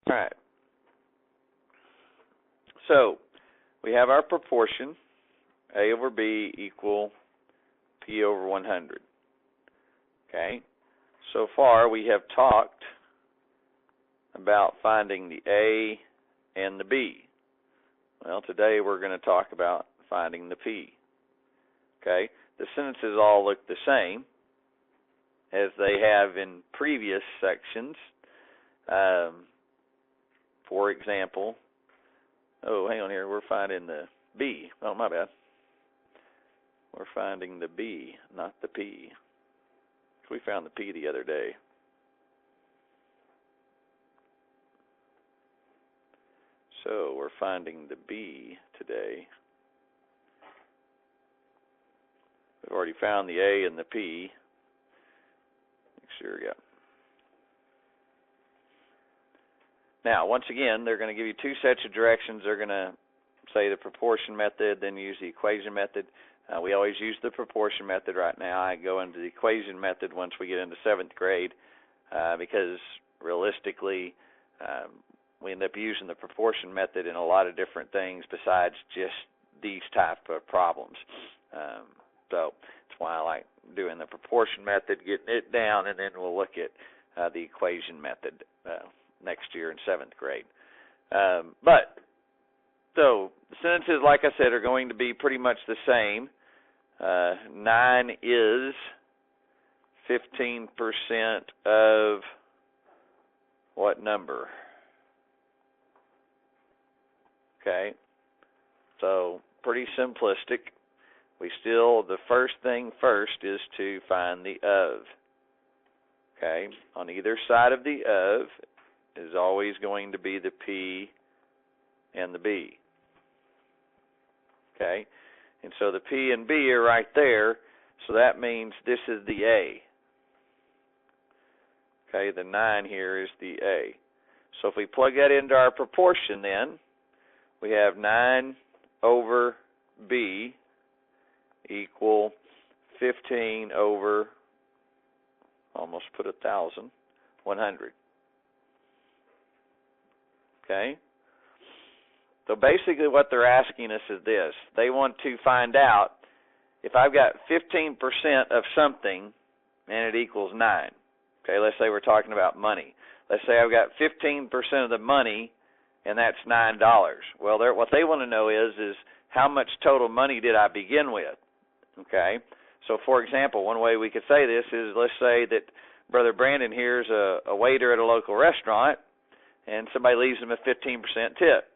All right. So we have our proportion, A over B equal P over 100. Okay. So far we have talked about finding the A and the B. Well, today we're going to talk about finding the P. Okay. The sentences all look the same as they have in previous sections. For example, hang on here, we're finding the B. Oh, my bad. We're finding the B, not the P. We found the P the other day. So we're finding the B today. We've already found the A and the P. Make sure, yeah. Now, once again, they're going to give you two sets of directions. They're going to say the proportion method, then use the equation method. We always use the proportion method right now. I go into the equation method once we get into 7th grade because realistically we end up using the proportion method in a lot of different things besides just these type of problems. So that's why I like doing the proportion method, getting it down, and then we'll look at the equation method next year in 7th grade. So the sentences, like I said, are going to be pretty much the same. 9 is 15% of what number? Okay, so pretty simplistic. The first thing first is to find the of. Okay, on either side of the of is always going to be the P and the B. Okay, and so the P and B are right there, so that means this is the A. Okay, the 9 here is the A. So if we plug that into our proportion then, we have 9 over B equal 15 over, almost put 1,000, 100. Okay? So basically what they're asking us is this. They want to find out if I've got 15% of something and it equals 9. Okay, let's say we're talking about money. Let's say I've got 15% of the money and that's $9. Well, what they want to know is how much total money did I begin with? Okay, so for example, one way we could say this is, let's say that Brother Brandon here is a waiter at a local restaurant and somebody leaves him a 15% tip.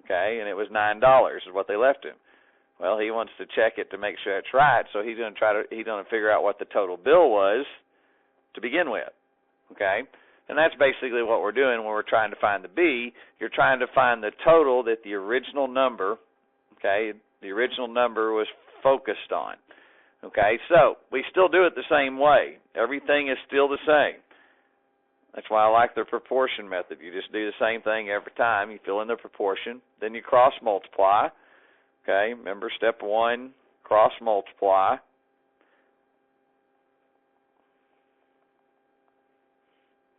Okay, and it was $9 is what they left him. Well, he wants to check it to make sure it's right, so he's going to figure out what the total bill was to begin with. Okay, and that's basically what we're doing when we're trying to find the B. You're trying to find the total that the original number, okay, the original number was focused on. Okay, so we still do it the same way. Everything is still the same. That's why I like the proportion method. You just do the same thing every time. You fill in the proportion, then you cross multiply. Okay, remember step 1, cross multiply.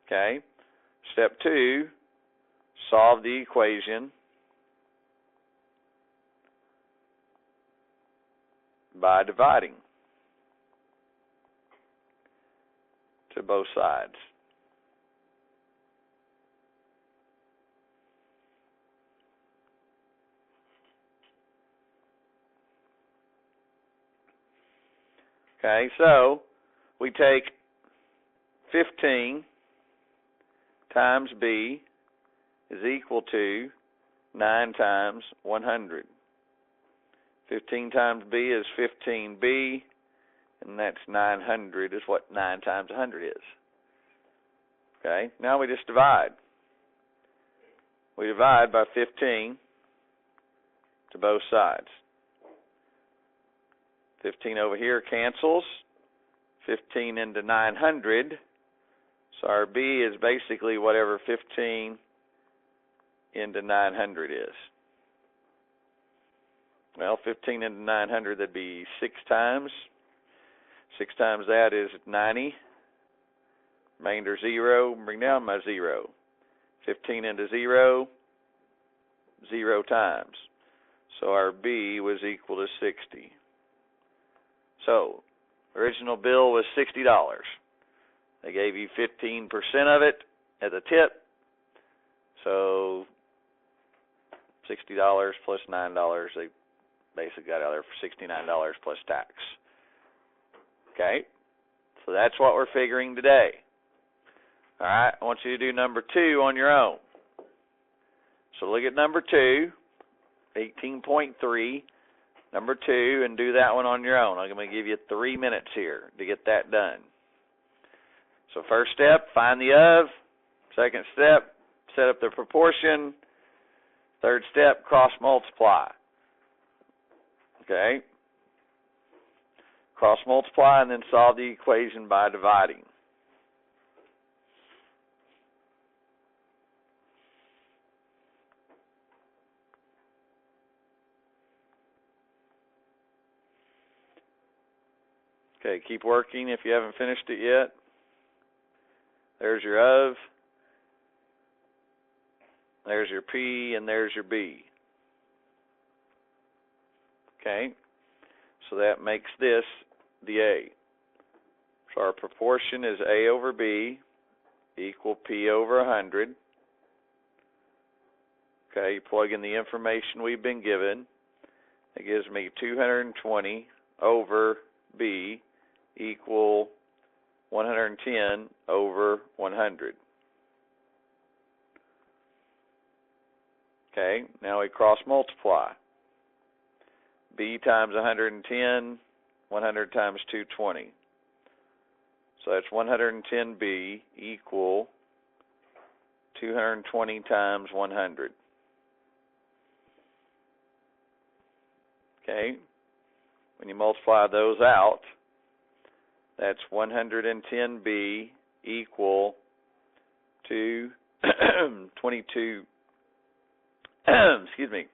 Okay, step 2, solve the equation by dividing to both sides. Okay, so we take 15 times B is equal to 9 times 100. 15 times B is 15B, and that's 900 is what 9 times 100 is. Okay, now we just divide. We divide by 15 to both sides. 15 over here cancels. 15 into 900. So our B is basically whatever 15 into 900 is. Well, 15 into 900, that'd be 6 times. 6 times that is 90. Remainder 0. Bring down my 0. 15 into 0, 0 times. So our B was equal to 60. So, original bill was $60. They gave you 15% of it at the tip. So, $60 plus $9, they basically got out there for $69 plus tax. Okay? So that's what we're figuring today. All right, I want you to do number 2 on your own. So look at number 2, 18.3, number 2, and do that one on your own. I'm going to give you 3 minutes here to get that done. So first step, find the of. Second step, set up the proportion. Third step, cross multiply. Okay? Cross multiply and then solve the equation by dividing. Okay, keep working if you haven't finished it yet. There's your of. There's your P, and there's your B. Okay, so that makes this the A. So our proportion is A over B equal P over 100. Okay, you plug in the information we've been given. It gives me 220 over B equal 110 over 100. Okay, now we cross multiply. B times 110, 100 times 220. So that's 110B equal 220 times 100. Okay, when you multiply those out, that's 110B equal to 22, excuse me,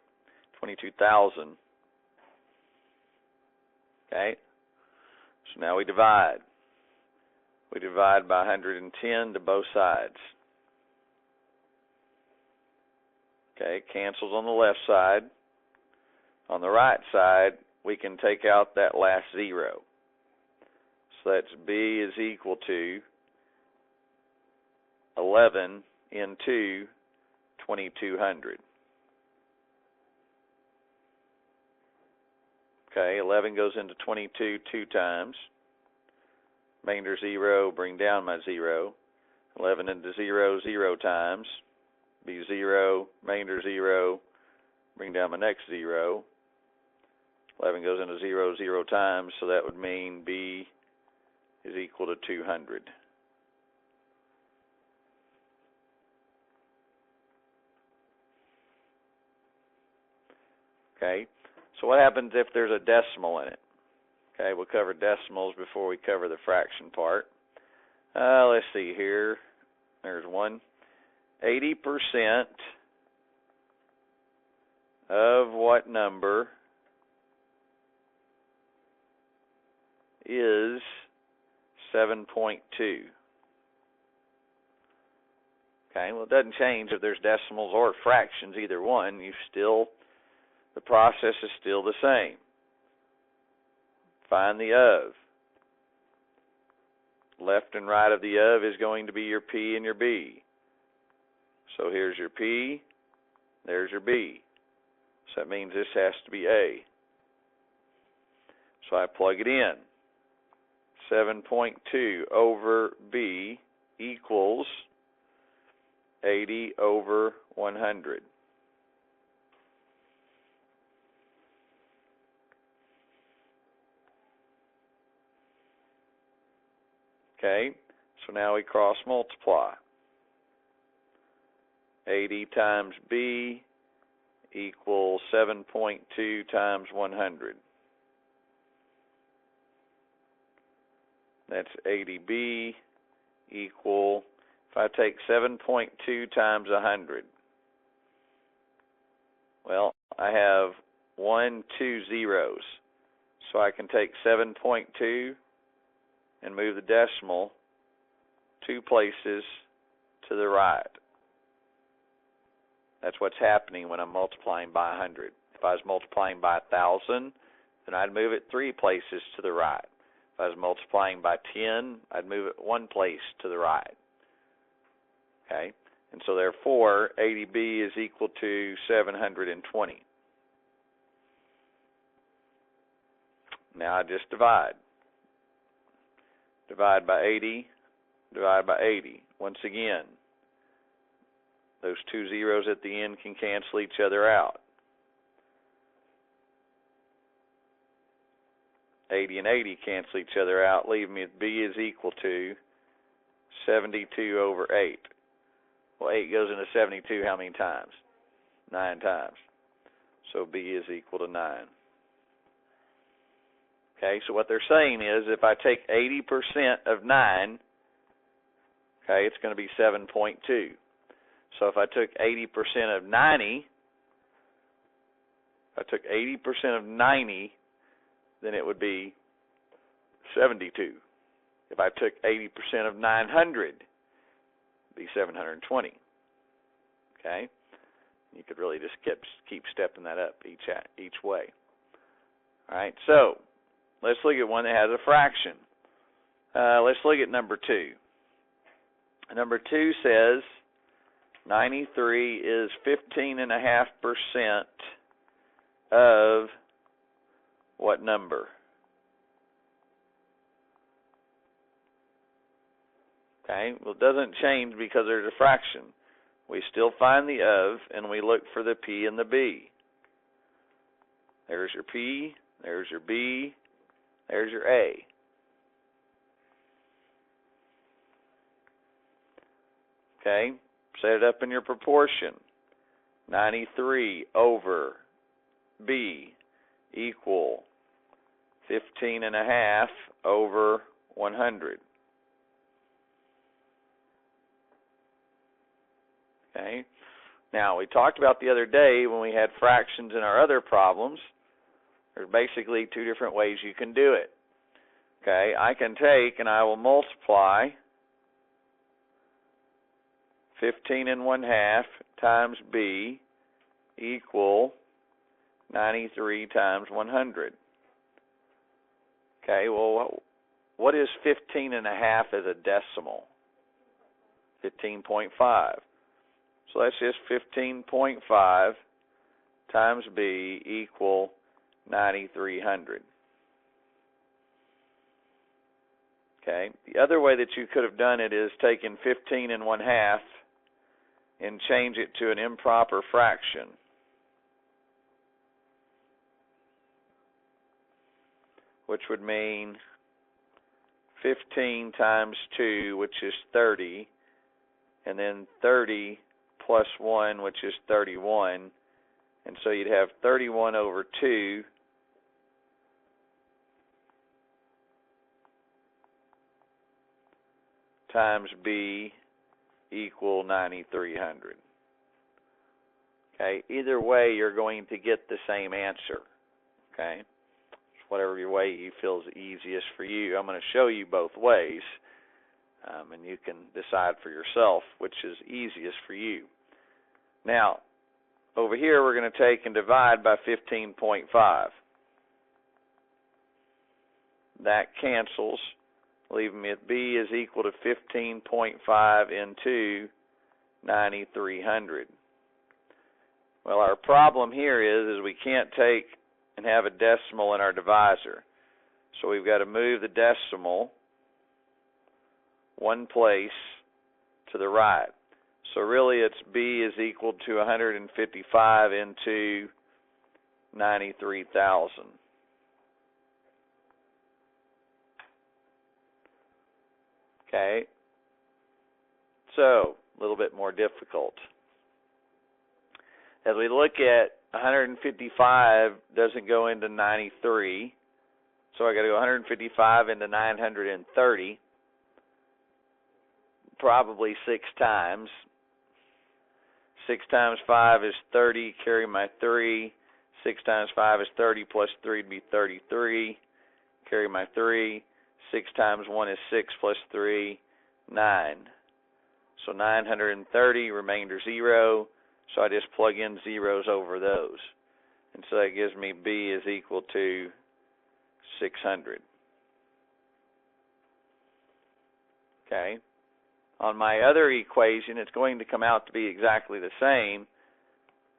22,000. Okay, so now we divide. We divide by 110 to both sides. Okay, it cancels on the left side. On the right side, we can take out that last 0. So that's B is equal to 11 into 2200. Okay, 11 goes into 22 2 times. Remainder 0, bring down my 0. 11 into 0, 0 times. Be 0, remainder 0, bring down my next 0. 11 goes into 0, 0 times, so that would mean B is equal to 200. Okay, so what happens if there's a decimal in it? Okay, we'll cover decimals before we cover the fraction part. Let's see here. There's one. 80% of what number is 7.2? Okay, well, it doesn't change if there's decimals or fractions, either one. The process is still the same. Find the of. Left and right of the of is going to be your P and your B. So here's your P, there's your B. So that means this has to be A. So I plug it in. 7.2 over B equals 80 over 100. Okay, so now we cross multiply. 80 times B equals 7.2 times 100. That's 80B equal, if I take 7.2 times 100, well, I have 1, 2 zeros. So I can take 7.2 and move the decimal 2 places to the right. That's what's happening when I'm multiplying by 100. If I was multiplying by 1,000, then I'd move it 3 places to the right. If I was multiplying by 10, I'd move it 1 place to the right. Okay? And so therefore, 80b is equal to 720. Now I just divide. Divide by 80, divide by 80. Once again, those 2 zeros at the end can cancel each other out. 80 and 80 cancel each other out, leaving me with b is equal to 72 over 8. Well, 8 goes into 72 how many times? 9 times. So b is equal to 9. Okay, so what they're saying is if I take 80% of 9, okay, it's going to be 7.2. So if I took 80% of 90, then it would be 72. If I took 80% of 900, it'd be 720. Okay? You could really just keep stepping that up each way. All right, so let's look at one that has a fraction. Let's look at number 2. Number 2 says 93 is 15.5% of what number? Okay, well, it doesn't change because there's a fraction. We still find the of, and we look for the p and the b. There's your p, there's your b, there's your a. Okay, set it up in your proportion. 93 over b equal 15.5 over 100. Okay. Now, we talked about the other day when we had fractions in our other problems, there's basically 2 different ways you can do it. Okay, I can take and I will multiply 15.5 times b equal 93 times 100. Okay, well, what is 15.5 as a decimal? 15.5. So that's just 15.5 times b equal 9,300. Okay, the other way that you could have done it is taken 15.5 and change it to an improper fraction. Which would mean 15 times 2, which is 30, and then 30 plus 1, which is 31. And so you'd have 31 over 2 times b equal 9,300. Okay, either way you're going to get the same answer. Okay, whatever your way you feel is easiest for you. I'm going to show you both ways, and you can decide for yourself which is easiest for you. Now, over here we're going to take and divide by 15.5. That cancels, leaving me with b is equal to 15.5 into 9,300. Well, our problem here is we can't take and have a decimal in our divisor. So we've got to move the decimal 1 place to the right. So really it's b is equal to 155 into 93,000. Okay, so a little bit more difficult. As we look at 155 doesn't go into 93, so I got to go 155 into 930, probably 6 times. 6 times 5 is 30, carry my 3. 6 times 5 is 30 plus 3 would be 33, carry my 3. 6 times 1 is 6 plus 3, 9. So 930, remainder 0. So I just plug in zeros over those. And so that gives me B is equal to 600. Okay. On my other equation, it's going to come out to be exactly the same.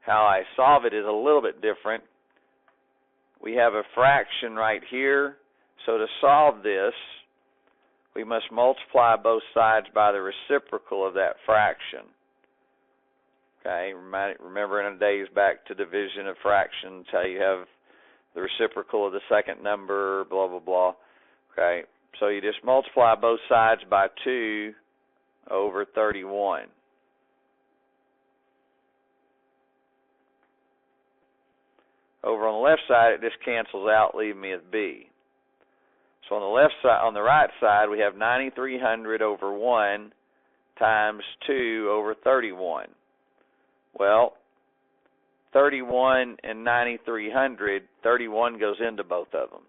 How I solve it is a little bit different. We have a fraction right here. So to solve this, we must multiply both sides by the reciprocal of that fraction. Okay, remember in the days back to division of fractions, how you have the reciprocal of the second number, blah, blah, blah. Okay, so you just multiply both sides by 2 over 31. Over on the left side, it just cancels out, leaving me with B. So on the left side, on the right side, we have 9,300 over 1 times 2 over 31. Well, 31 and 9,300, 31 goes into both of them.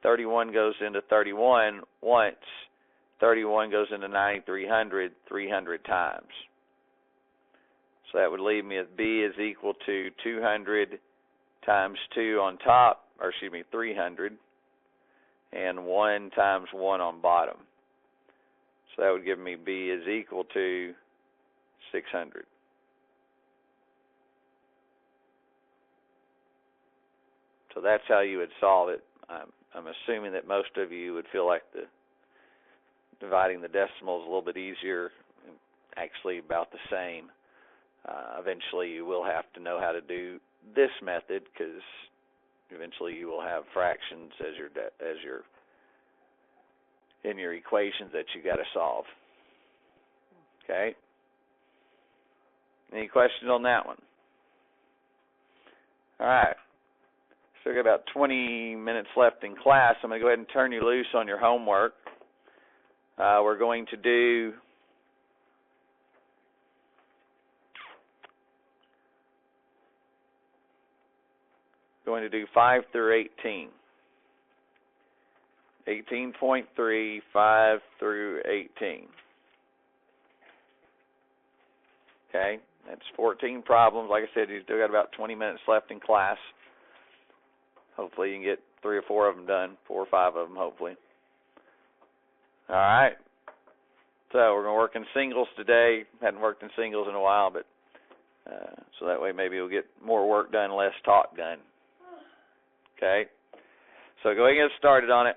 31 goes into 31 once. 31 goes into 9,300 300 times. So that would leave me with B is equal to 200 times 2 on top, or excuse me, 300, and 1 times 1 on bottom. So that would give me B is equal to 600. So that's how you would solve it. I'm assuming that most of you would feel like dividing the decimals a little bit easier, actually about the same. Eventually you will have to know how to do this method, because eventually you will have fractions as your in your equations that you got to solve. Okay? Any questions on that one? All right. So we've got about 20 minutes left in class. I'm going to go ahead and turn you loose on your homework. We're going to do going to do 5 through 18. 18.3, 5 through 18. Okay, that's 14 problems. Like I said, you've still got about 20 minutes left in class. Hopefully you can get 3 or 4 of them done, 4 or 5 of them, hopefully. All right. So we're going to work in singles today. Hadn't worked in singles in a while, but so that way maybe we'll get more work done, less talk done. Okay. So go ahead and get started on it.